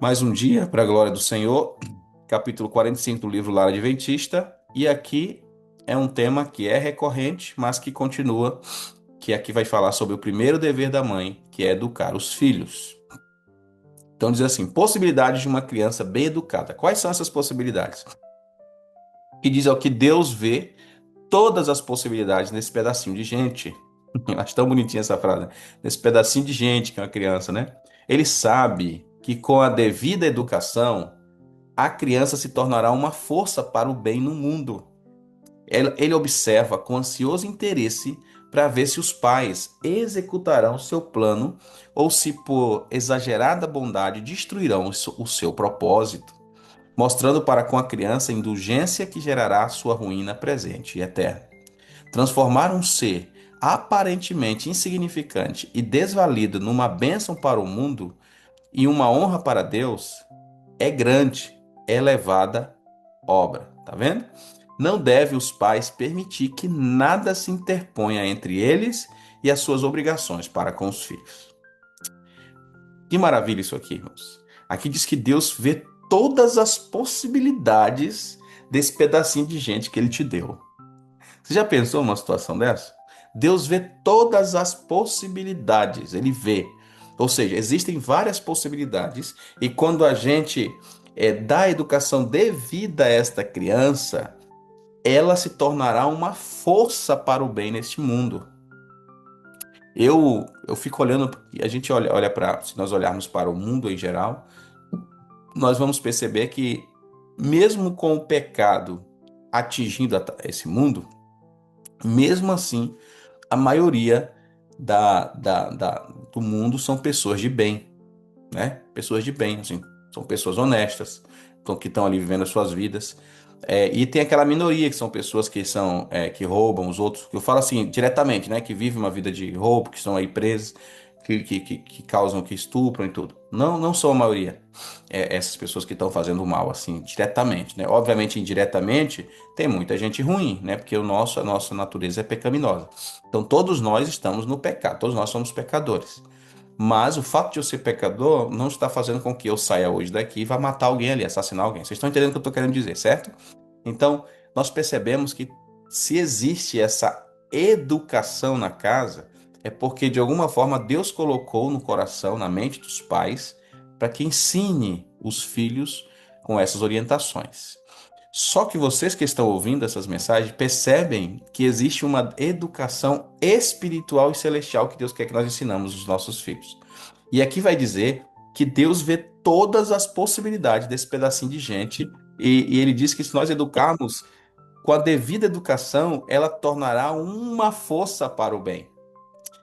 Mais um dia para a glória do Senhor, capítulo 45 do livro Lar Adventista, e aqui é um tema que é recorrente, mas que continua, que aqui vai falar sobre o primeiro dever da mãe, que é educar os filhos. Então diz assim, possibilidades de uma criança bem educada. Quais são essas possibilidades? Que diz ao que Deus vê todas as possibilidades nesse pedacinho de gente. Eu acho tão bonitinha essa frase, né? Nesse pedacinho de gente que é uma criança, né? Ele sabe que com a devida educação, a criança se tornará uma força para o bem no mundo. Ele observa com ansioso interesse para ver se os pais executarão seu plano ou se, por exagerada bondade, destruirão o seu propósito, mostrando para com a criança a indulgência que gerará sua ruína presente e eterna. Transformar um ser aparentemente insignificante e desvalido numa bênção para o mundo e uma honra para Deus é grande, elevada obra, tá vendo? Não deve os pais permitir que nada se interponha entre eles e as suas obrigações para com os filhos. Que maravilha isso aqui, irmãos. Aqui diz que Deus vê todas as possibilidades desse pedacinho de gente que ele te deu. Você já pensou numa situação dessa? Deus vê todas as possibilidades, ele vê. Ou seja, existem várias possibilidades, e quando a gente dá a educação devida a esta criança, ela se tornará uma força para o bem neste mundo. Eu fico olhando, a gente olha para, se nós olharmos para o mundo em geral, nós vamos perceber que, mesmo com o pecado atingindo esse mundo, mesmo assim, a maioria do mundo são pessoas de bem, né? Pessoas de bem, assim, são pessoas honestas, que estão ali vivendo as suas vidas. E tem aquela minoria que são pessoas que que roubam os outros, que eu falo assim diretamente, né? Que vivem uma vida de roubo, que estão aí presas, que causam, que estupram e tudo. Não, não são a maioria, essas pessoas que estão fazendo mal, assim, diretamente, né? Obviamente, indiretamente, tem muita gente ruim, né? Porque a nossa natureza é pecaminosa. Então, todos nós estamos no pecado, todos nós somos pecadores. Mas o fato de eu ser pecador não está fazendo com que eu saia hoje daqui e vá matar alguém ali, assassinar alguém. Vocês estão entendendo o que eu estou querendo dizer, certo? Então, nós percebemos que se existe essa educação na casa, é porque de alguma forma Deus colocou no coração, na mente dos pais, para que ensine os filhos com essas orientações. Só que vocês que estão ouvindo essas mensagens percebem que existe uma educação espiritual e celestial que Deus quer que nós ensinamos os nossos filhos. E aqui vai dizer que Deus vê todas as possibilidades desse pedacinho de gente, e ele diz que se nós educarmos com a devida educação, ela tornará uma força para o bem.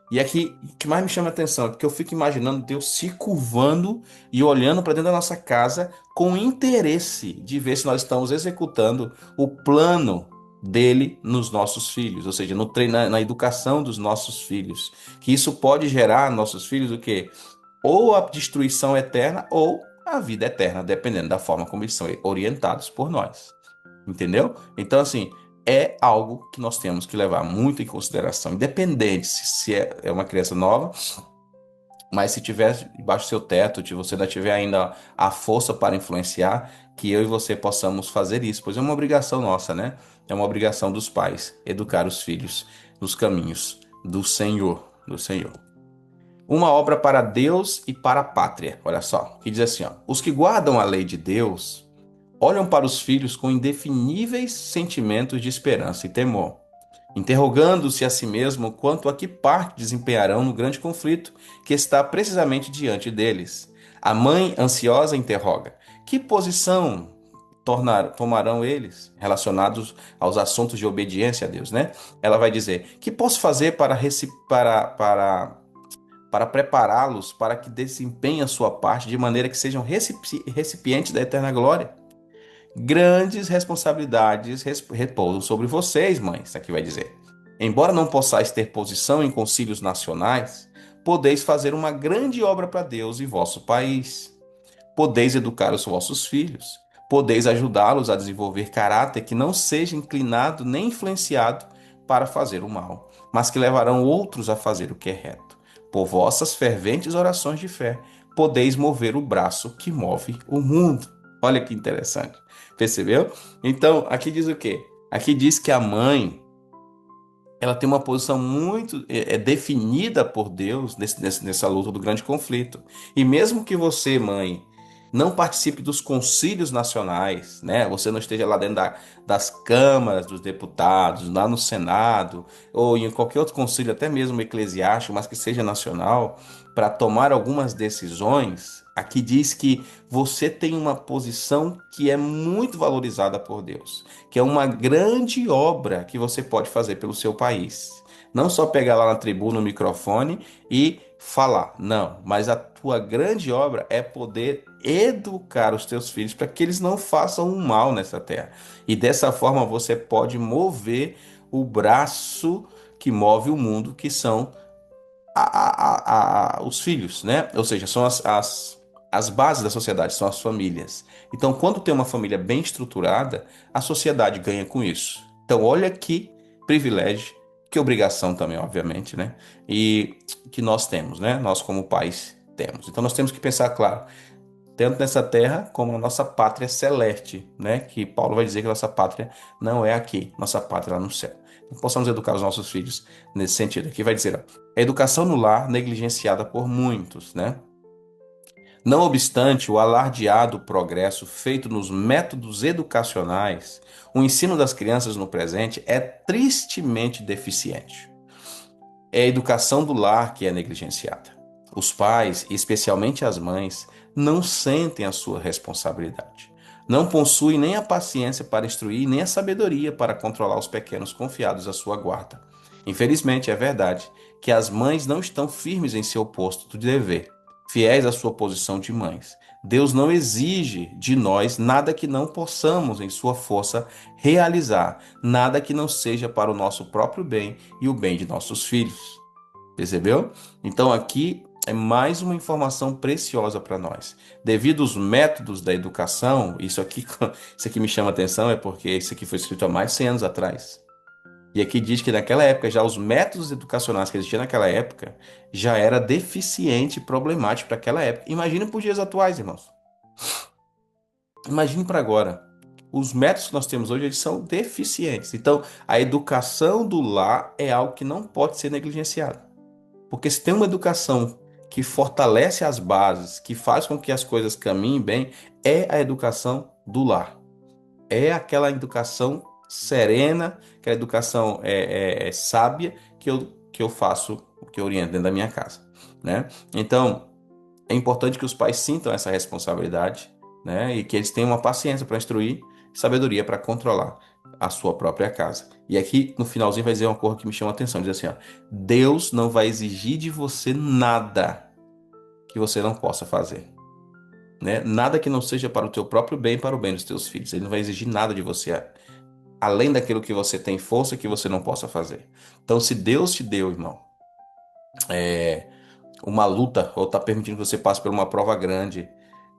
E aqui, o que mais me chama a atenção é porque eu fico imaginando Deus se curvando e olhando para dentro da nossa casa com interesse de ver se nós estamos executando o plano dele nos nossos filhos, ou seja, no treino, na educação dos nossos filhos. Que isso pode gerar nos nossos filhos o quê? Ou a destruição eterna ou a vida eterna, dependendo da forma como eles são orientados por nós. Entendeu? Então, assim, é algo que nós temos que levar muito em consideração, independente se é uma criança nova, mas se tiver debaixo do seu teto, se você ainda tiver ainda a força para influenciar, que eu e você possamos fazer isso, pois é uma obrigação nossa, né? É uma obrigação dos pais educar os filhos nos caminhos do Senhor, do Senhor. Uma obra para Deus e para a pátria. Olha só, que diz assim, ó: os que guardam a lei de Deus olham para os filhos com indefiníveis sentimentos de esperança e temor, interrogando-se a si mesmo quanto a que parte desempenharão no grande conflito que está precisamente diante deles. A mãe ansiosa interroga: que posição tomarão eles relacionados aos assuntos de obediência a Deus, né? Ela vai dizer: que posso fazer para prepará-los para que desempenhem a sua parte de maneira que sejam recipientes da eterna glória? Grandes responsabilidades repousam sobre vocês, mães, aqui vai dizer. Embora não possais ter posição em concílios nacionais, podeis fazer uma grande obra para Deus e vosso país. Podeis educar os vossos filhos. Podeis ajudá-los a desenvolver caráter que não seja inclinado nem influenciado para fazer o mal, mas que levarão outros a fazer o que é reto. Por vossas ferventes orações de fé, podeis mover o braço que move o mundo. Olha que interessante. Percebeu? Então, aqui diz o quê? Aqui diz que a mãe, ela tem uma posição muito definida por Deus nessa luta do grande conflito. E mesmo que você, mãe, não participe dos concílios nacionais, né? Você não esteja lá dentro das câmaras dos deputados, lá no Senado, ou em qualquer outro concílio, até mesmo eclesiástico, mas que seja nacional, para tomar algumas decisões, aqui diz que você tem uma posição que é muito valorizada por Deus, que é uma grande obra que você pode fazer pelo seu país. Não só pegar lá na tribuna o microfone e falar, não, mas a tua grande obra é poder educar os teus filhos para que eles não façam um mal nessa terra. E dessa forma você pode mover o braço que move o mundo, que são os filhos, né? Ou seja, são as bases da sociedade, são as famílias. Então, quando tem uma família bem estruturada, a sociedade ganha com isso. Então, olha que privilégio, que obrigação também, obviamente, né? E que nós temos, né? Nós, como pais, temos. Então, nós temos que pensar, claro, tanto nessa terra como na nossa pátria celeste, né? Que Paulo vai dizer que nossa pátria não é aqui, nossa pátria é lá no céu. Então, possamos educar os nossos filhos nesse sentido. Aqui vai dizer, ó, a educação no lar negligenciada por muitos, né? Não obstante o alardeado progresso feito nos métodos educacionais, o ensino das crianças no presente é tristemente deficiente. É a educação do lar que é negligenciada. Os pais, e especialmente as mães, não sentem a sua responsabilidade. Não possuem nem a paciência para instruir, nem a sabedoria para controlar os pequenos confiados à sua guarda. Infelizmente, é verdade que as mães não estão firmes em seu posto de dever, fiéis à sua posição de mães. Deus não exige de nós nada que não possamos, em sua força, realizar, nada que não seja para o nosso próprio bem e o bem de nossos filhos. Percebeu? Então aqui é mais uma informação preciosa para nós. Devido aos métodos da educação, isso aqui me chama a atenção, é porque isso aqui foi escrito há mais de 100 anos atrás. E aqui diz que naquela época, já os métodos educacionais que existiam naquela época, já era deficiente e problemático para aquela época. Imagina para os dias atuais, irmãos. Imagine para agora. Os métodos que nós temos hoje, eles são deficientes. Então, a educação do lar é algo que não pode ser negligenciado. Porque se tem uma educação que fortalece as bases, que faz com que as coisas caminhem bem, é a educação do lar. É aquela educação serena, aquela educação sábia que eu faço, que eu oriento dentro da minha casa, né? Então, é importante que os pais sintam essa responsabilidade, né? E que eles tenham uma paciência para instruir, sabedoria para controlar a sua própria casa. E aqui no finalzinho vai dizer uma coisa que me chama a atenção, diz assim, ó, Deus não vai exigir de você nada que você não possa fazer, né? Nada que não seja para o teu próprio bem e para o bem dos teus filhos. Ele não vai exigir nada de você além daquilo que você tem força que você não possa fazer. Então, se Deus te deu, irmão, uma luta, ou está permitindo que você passe por uma prova grande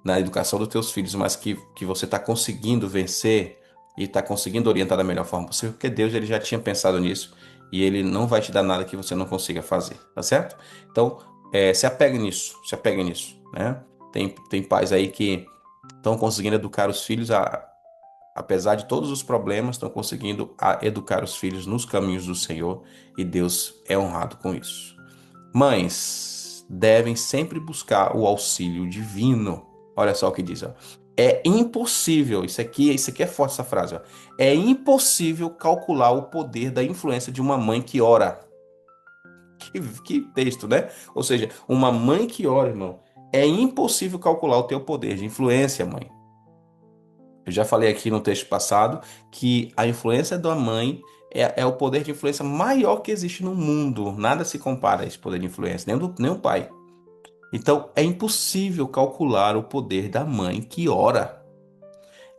na educação dos teus filhos, mas que você está conseguindo vencer e está conseguindo orientar da melhor forma possível, porque Deus ele já tinha pensado nisso e ele não vai te dar nada que você não consiga fazer, tá certo? Então, se apegue nisso, né? Tem pais aí que estão conseguindo educar os filhos, apesar de todos os problemas, estão conseguindo educar os filhos nos caminhos do Senhor e Deus é honrado com isso. Mães devem sempre buscar o auxílio divino. Olha só o que diz, ó. É impossível, isso aqui é forte essa frase, ó. É impossível calcular o poder da influência de uma mãe que ora. Que texto, né? Ou seja, uma mãe que ora, irmão, é impossível calcular o teu poder de influência, mãe. Eu já falei aqui no texto passado que a influência da mãe é o poder de influência maior que existe no mundo. Nada se compara a esse poder de influência, nem o pai. Então, é impossível calcular o poder da mãe que ora.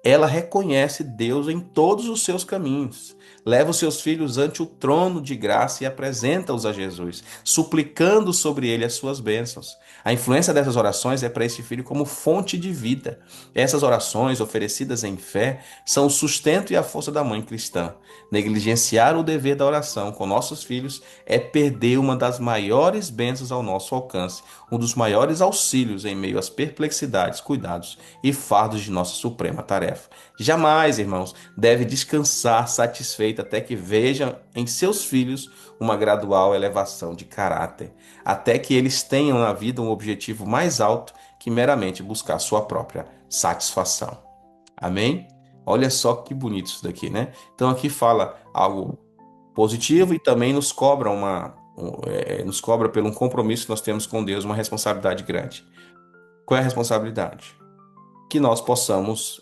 ela reconhece Deus em todos os seus caminhos. Leva os seus filhos ante o trono de graça e apresenta-os a Jesus, suplicando sobre ele as suas bênçãos. A influência dessas orações é para este filho como fonte de vida. Essas orações, oferecidas em fé, são o sustento e a força da mãe cristã. Negligenciar o dever da oração com nossos filhos é perder uma das maiores bênçãos ao nosso alcance, um dos maiores auxílios em meio às perplexidades, cuidados e fardos de nossa suprema tarefa. Jamais, irmãos, deve descansar satisfeito até que veja em seus filhos uma gradual elevação de caráter, até que eles tenham na vida um objetivo mais alto que meramente buscar sua própria satisfação. Amém? Olha só que bonito isso daqui, né? Então aqui fala algo positivo e também nos cobra pelo um compromisso que nós temos com Deus, uma responsabilidade grande. Qual é a responsabilidade? Que nós possamos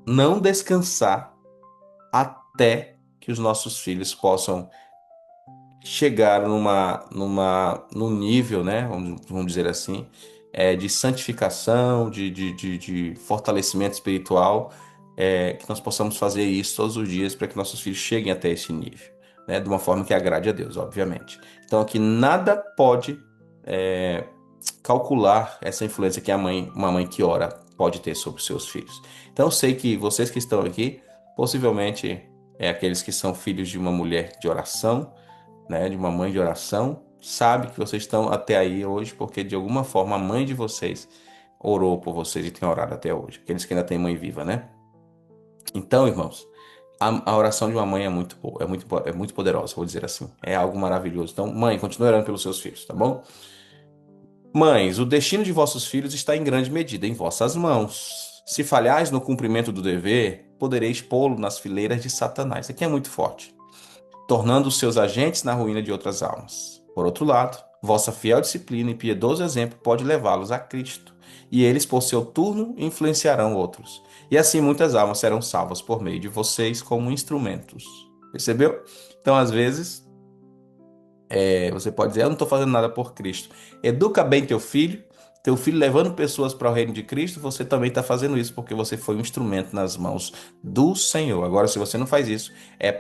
não descansar até que os nossos filhos possam chegar num nível, né, vamos dizer assim, de santificação, de fortalecimento espiritual, que nós possamos fazer isso todos os dias para que nossos filhos cheguem até esse nível, né, de uma forma que agrade a Deus, obviamente. Então aqui nada pode é, calcular essa influência que uma mãe que ora pode ter sobre os seus filhos. Então eu sei que vocês que estão aqui, possivelmente aqueles que são filhos de uma mulher de oração, né, de uma mãe de oração, sabe que vocês estão até aí hoje porque de alguma forma a mãe de vocês orou por vocês e tem orado até hoje. Aqueles que ainda têm mãe viva, né? Então, irmãos, a oração de uma mãe é muito boa, é muito poderosa, vou dizer assim. É algo maravilhoso. Então, mãe, continue orando pelos seus filhos, tá bom? Mães, o destino de vossos filhos está em grande medida em vossas mãos. Se falhais no cumprimento do dever, podereis pô-lo nas fileiras de Satanás. Aqui é muito forte, tornando os seus agentes na ruína de outras almas. Por outro lado, vossa fiel disciplina e piedoso exemplo pode levá-los a Cristo, e eles, por seu turno, influenciarão outros. E assim muitas almas serão salvas por meio de vocês como instrumentos. Percebeu? Então, às vezes, você pode dizer, eu não estou fazendo nada por Cristo. Educa bem teu filho levando pessoas para o reino de Cristo, você também está fazendo isso porque você foi um instrumento nas mãos do Senhor. Agora, se você não faz isso, é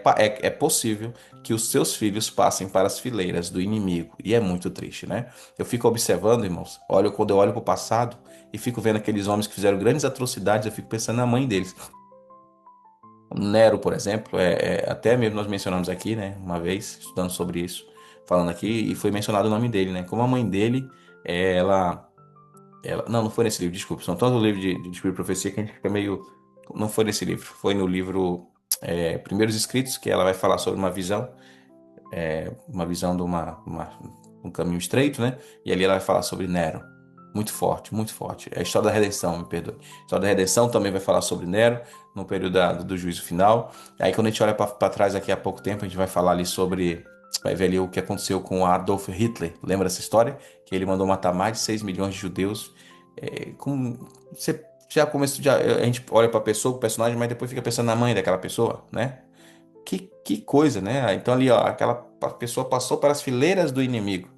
possível que os seus filhos passem para as fileiras do inimigo. E é muito triste, né? Eu fico observando, irmãos, quando eu olho para o passado e fico vendo aqueles homens que fizeram grandes atrocidades, eu fico pensando na mãe deles. Nero, por exemplo, até mesmo nós mencionamos aqui, né, uma vez, estudando sobre isso, falando aqui, e foi mencionado o nome dele, né, como a mãe dele, não foi nesse livro, desculpa, são tantos livros de Espírito e Profecia que a gente fica meio, não foi nesse livro, foi no livro Primeiros Escritos, que ela vai falar sobre uma visão de um caminho estreito, né, e ali ela vai falar sobre Nero, muito forte, muito forte. É a história da redenção, me perdoe. A história da redenção também vai falar sobre Nero, no período do juízo final. Aí quando a gente olha para trás daqui a pouco tempo, a gente vai falar ali vai ver ali o que aconteceu com Adolf Hitler. Lembra dessa história? Que ele mandou matar mais de 6 milhões de judeus. Você já começou, a gente olha para a pessoa, o personagem, mas depois fica pensando na mãe daquela pessoa, né? Que coisa, né? Então ali, ó, aquela pessoa passou para as fileiras do inimigo,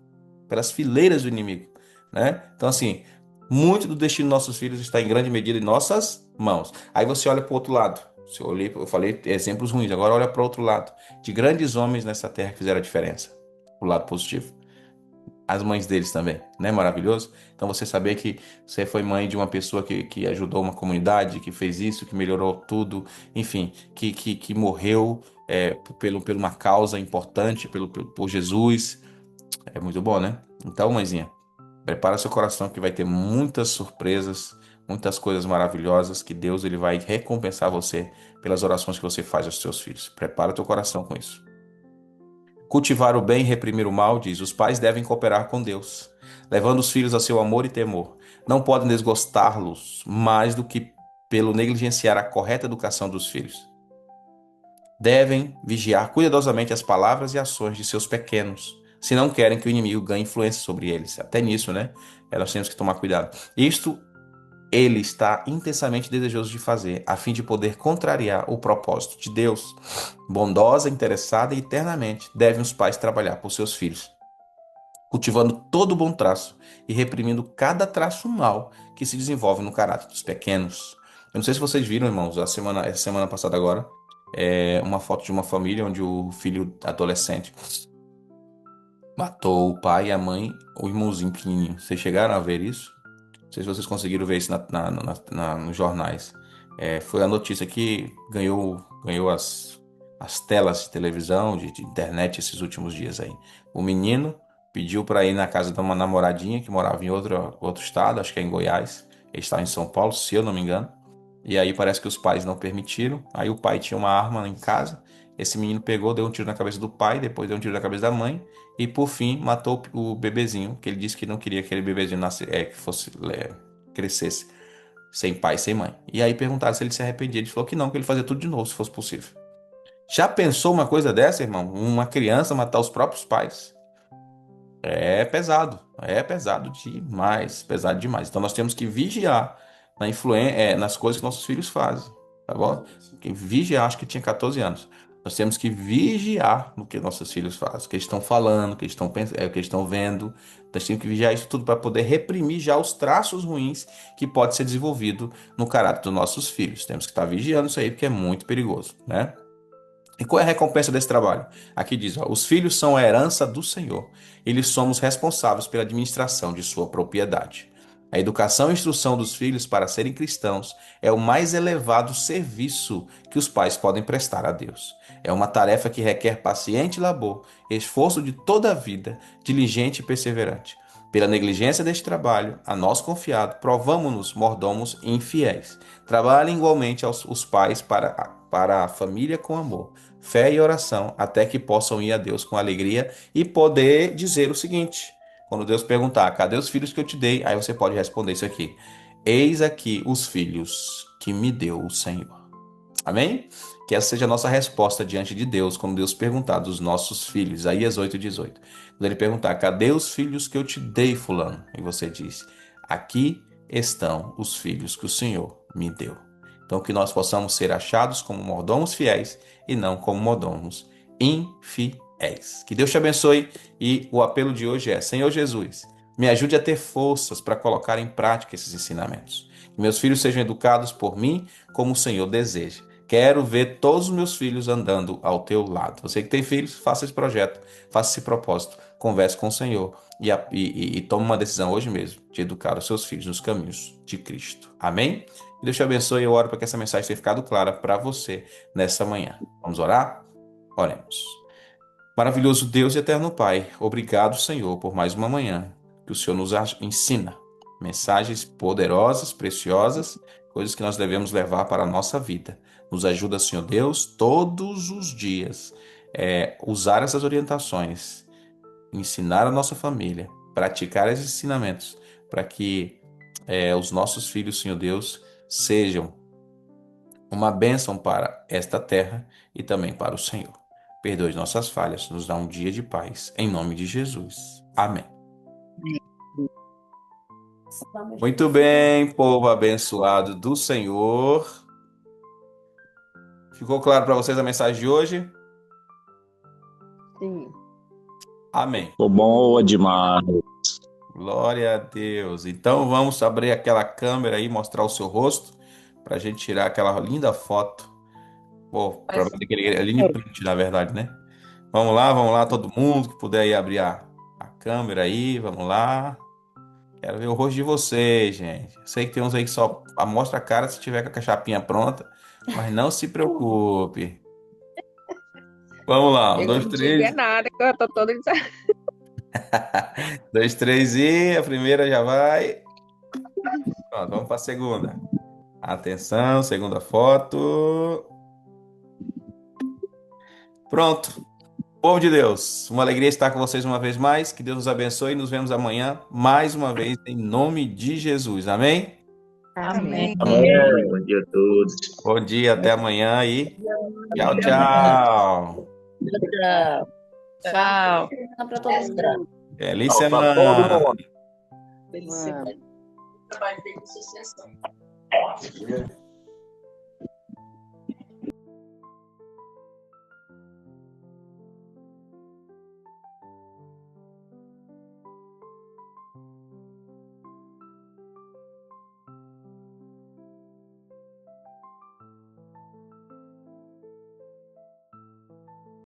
pelas fileiras do inimigo, né? Então assim, muito do destino dos nossos filhos está em grande medida em nossas mãos. Aí você olha para o outro lado. Eu falei exemplos ruins, agora olha para o outro lado. De grandes homens nessa terra que fizeram a diferença. O lado positivo. As mães deles também, né? Maravilhoso. Então você saber que você foi mãe de uma pessoa que ajudou uma comunidade, que fez isso, que melhorou tudo, enfim, que morreu por uma causa importante, por Jesus. É muito bom, né? Então, mãezinha, prepara seu coração que vai ter muitas surpresas, muitas coisas maravilhosas que Deus ele vai recompensar você pelas orações que você faz aos seus filhos. Prepara teu coração com isso. Cultivar o bem e reprimir o mal, diz, os pais devem cooperar com Deus, levando os filhos a seu amor e temor. Não podem desgostá-los mais do que pelo negligenciar a correta educação dos filhos. Devem vigiar cuidadosamente as palavras e ações de seus pequenos, se não querem que o inimigo ganhe influência sobre eles. Até nisso, né? Nós temos que tomar cuidado. Isto ele está intensamente desejoso de fazer, a fim de poder contrariar o propósito de Deus. Bondosa, interessada e eternamente devem os pais trabalhar por seus filhos, cultivando todo bom traço e reprimindo cada traço mau que se desenvolve no caráter dos pequenos. Eu não sei se vocês viram, irmãos, essa semana passada agora, uma foto de uma família onde o filho adolescente matou o pai e a mãe, o irmãozinho pequenininho. Vocês chegaram a ver isso? Não sei se vocês conseguiram ver isso nos jornais. Foi a notícia que ganhou as telas de televisão, de internet esses últimos dias aí. O menino pediu para ir na casa de uma namoradinha que morava em outro estado, acho que é em Goiás. Ele estava em São Paulo, se eu não me engano. E aí parece que os pais não permitiram. Aí o pai tinha uma arma em casa. Esse menino pegou, deu um tiro na cabeça do pai, depois deu um tiro na cabeça da mãe e por fim matou o bebezinho, que ele disse que não queria que aquele bebezinho crescesse sem pai, sem mãe. E aí perguntaram se ele se arrependia. Ele falou que não, que ele fazia tudo de novo, se fosse possível. Já pensou uma coisa dessa, irmão? Uma criança matar os próprios pais? É pesado demais, pesado demais. Então nós temos que vigiar nas coisas que nossos filhos fazem, tá bom? Que vigiar, acho que tinha 14 anos. Nós temos que vigiar no que nossos filhos fazem, o que eles estão falando, o que eles estão pensando, o que eles estão vendo. Nós temos que vigiar isso tudo para poder reprimir já os traços ruins que pode ser desenvolvido no caráter dos nossos filhos. Temos que estar vigiando isso aí porque é muito perigoso, né? E qual é a recompensa desse trabalho? Aqui diz, ó, os filhos são a herança do Senhor. Eles somos responsáveis pela administração de sua propriedade. A educação e instrução dos filhos para serem cristãos é o mais elevado serviço que os pais podem prestar a Deus. É uma tarefa que requer paciente labor, esforço de toda a vida, diligente e perseverante. Pela negligência deste trabalho, a nós confiado, provamo-nos mordomos infiéis. Trabalhem igualmente os pais para a família com amor, fé e oração, até que possam ir a Deus com alegria e poder dizer o seguinte: quando Deus perguntar, cadê os filhos que eu te dei? Aí você pode responder isso aqui: eis aqui os filhos que me deu o Senhor. Amém? Que essa seja a nossa resposta diante de Deus, quando Deus perguntar dos nossos filhos. Isaías 8,18. Quando ele perguntar, cadê os filhos que eu te dei, fulano? E você diz, aqui estão os filhos que o Senhor me deu. Então, que nós possamos ser achados como mordomos fiéis e não como mordomos infiéis. Que Deus te abençoe e o apelo de hoje é: Senhor Jesus, me ajude a ter forças para colocar em prática esses ensinamentos. Que meus filhos sejam educados por mim como o Senhor deseja. Quero ver todos os meus filhos andando ao teu lado. Você que tem filhos, faça esse projeto, faça esse propósito, converse com o Senhor e tome uma decisão hoje mesmo de educar os seus filhos nos caminhos de Cristo. Amém? Que Deus te abençoe e eu oro para que essa mensagem tenha ficado clara para você nessa manhã. Vamos orar? Oremos. Maravilhoso Deus e eterno Pai, obrigado, Senhor, por mais uma manhã que o Senhor nos ensina mensagens poderosas, preciosas, coisas que nós devemos levar para a nossa vida. Nos ajuda, Senhor Deus, todos os dias, usar essas orientações, ensinar a nossa família, praticar esses ensinamentos, para que os nossos filhos, Senhor Deus, sejam uma bênção para esta terra e também para o Senhor. Perdoe nossas falhas, nos dá um dia de paz, em nome de Jesus. Amém. Muito bem, povo abençoado do Senhor. Ficou claro para vocês a mensagem de hoje? Sim. Amém. Ficou boa demais. Glória a Deus. Então vamos abrir aquela câmera aí, mostrar o seu rosto, para a gente tirar aquela linda foto. Para aquele lindo print, na verdade, né? Vamos lá, todo mundo que puder aí abrir a câmera aí, vamos lá. Quero ver o rosto de vocês, gente. Eu sei que tem uns aí que só mostra a cara se tiver com a cachapinha pronta, mas não se preocupe. Vamos lá, um, Eu dois, não diga três. nada, que eu tô toda Dois, três e a primeira já vai. Pronto, vamos para a segunda. Atenção, segunda foto. Pronto. Povo de Deus, uma alegria estar com vocês uma vez mais. Que Deus nos abençoe e nos vemos amanhã mais uma vez em nome de Jesus. Amém? Amém. Amém. Bom dia a todos. Bom dia, até amanhã e tchau, Até amanhã. tchau. Tchau. Tchau. Para todo mundo. Feliz Tchau pra todo semana. mundo. Felicidade. Vamos. Trabalho feito com sucesso.